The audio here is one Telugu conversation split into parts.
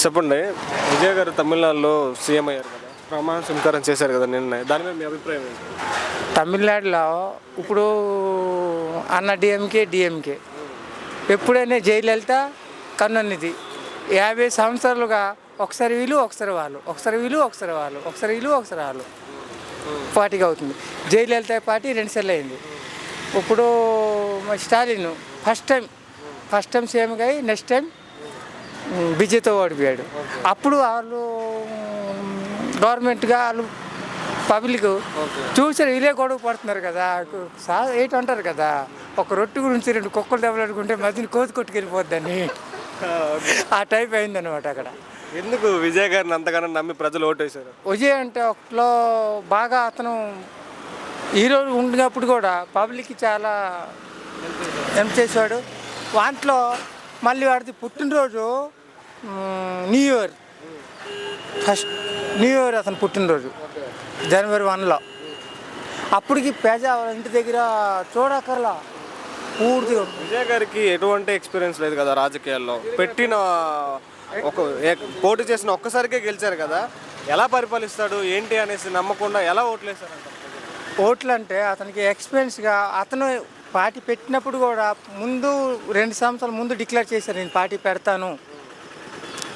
చెప్పండి. విజయ్ గారు తమిళనాడులో సీఎం అయ్యారు కదా, ప్రమాణ స్వీకారం చేశారు కదా నిన్న. దాని మీద మీ అభిప్రాయం ఏంటి? తమిళనాడులో ఇప్పుడు అన్న డిఎంకే ఎప్పుడైనా జయలలిత కన్నున్నది 50 సంవత్సరాలుగా ఒకసారి వీళ్ళు ఒకసారి వాళ్ళు, ఒకసారి వీళ్ళు ఒకసారి వాళ్ళు, ఒకసారి వీళ్ళు ఒకసారి వాళ్ళు పార్టీగా అవుతుంది. జయలలిత పార్టీ 2 సార్లు అయింది. ఇప్పుడు స్టాలిన్ ఫస్ట్ టైం సీఎంగా అయ్యి నెక్స్ట్ టైం బీజేపీతో ఓడిపోయాడు. అప్పుడు వాళ్ళు గవర్నమెంట్గా వాళ్ళు పబ్లిక్ చూసారు, వీళ్ళే గొడవ పడుతున్నారు కదా, ఏంటంటారు కదా, ఒక రొట్టె గురించి 2 కుక్కలు దెబ్బలాడుకుంటే మధ్యన కోతి కొట్టుకెళ్ళిపోద్దని ఆ టైప్ అయిందనమాట అక్కడ. ఎందుకు విజయ్ గారిని అంతగానో నమ్మి ప్రజలు ఓటేశారు? విజయ్ అంటే ఒకలో బాగా అతను హీరోలు ఉన్నప్పుడు కూడా పబ్లిక్కి చాలా హెల్ప్ చేశాడు. వాంట్లో మళ్ళీ వాడిది పుట్టినరోజు న్యూ ఇయర్ అతను పుట్టినరోజు జనవరి 1లో. అప్పటికి పేద ఇంటి దగ్గర చూడకర్లా పూర్తిగా. విజయ్ గారికి ఎటువంటి ఎక్స్పీరియన్స్ లేదు కదా రాజకీయాల్లో. పోటీ చేసిన ఒక్కసారికే గెలిచారు కదా, ఎలా పరిపాలిస్తాడు ఏంటి అనేసి నమ్మకుండా ఎలా ఓట్లేశారంట? ఓట్లు అంటే అతనికి ఎక్స్పీరియన్స్గా అతను పార్టీ పెట్టినప్పుడు కూడా ముందు 2 సంవత్సరాల ముందు డిక్లేర్ చేశారు, నేను పార్టీ పెడతాను.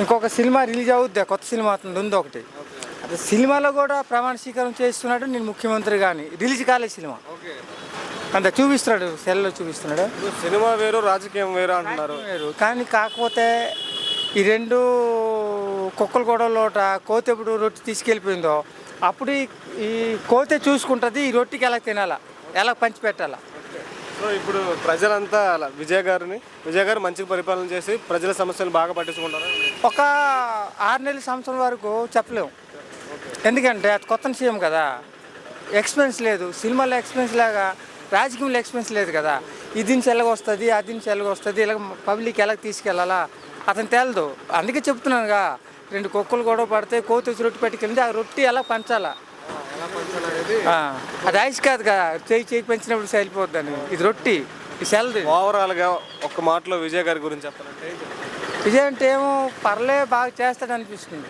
ఇంకొక సినిమా రిలీజ్ అవుద్ది, కొత్త సినిమా అతను ఉంది ఒకటి. అది సినిమాలో కూడా ప్రమాణ స్వీకారం చేస్తున్నాడు, నేను ముఖ్యమంత్రి కానీ రిలీజ్ కాలే సినిమా అంత చూపిస్తున్నాడు, సెల్లో చూపిస్తున్నాడు. సినిమా వేరు రాజకీయం వేరు అంటున్నారు. కానీ కాకపోతే ఈ 2 కుక్కల గొడవలోట కోతి ఎప్పుడు రొట్టె తీసుకెళ్ళిపోయిందో అప్పుడు ఈ కోతే చూసుకుంటుంది ఈ రొట్టెకి ఎలా తినాలా, ఎలా పంచిపెట్టాలా. సో ఇప్పుడు ప్రజలంతా విజయ్ గారు మంచిగా పరిపాలన చేసి ప్రజల సమస్యలు బాగా పట్టించుకుంటారు. ఒక 6 నెలల సంవత్సరం వరకు చెప్పలేము, ఎందుకంటే అది కొత్త సీఎం కదా, ఎక్స్పీరియన్స్ లేదు. సినిమాలో ఎక్స్పీరియన్స్ లాగా రాజకీయంలో ఎక్స్పీరియన్స్ లేదు కదా. ఇది నుంచి ఎలాగొస్తుంది, అది నుంచి ఎలాగొస్తుంది, ఇలా పబ్లిక్ ఎలా తీసుకెళ్ళాలా అతను తేలదు. అందుకే చెప్తున్నానుగా, 2 కుక్కలు గొడవ పడితే కోతి వచ్చి రొట్టె పెట్టుకెళ్ళింది, ఆ రొట్టె ఎలా పంచాలా, అది ఐస్ కాదు కదా, చేయి పెంచినప్పుడు సరిపోద్దని. ఇది రొట్టి, ఇది సెల్ది. ఓవరాల్గా ఒక్క మాటలో విజయ్ గారి గురించి చెప్పాలంటే విజయ్ అంటే ఏమో బాగా చేస్తాడు అనిపిస్తుంది.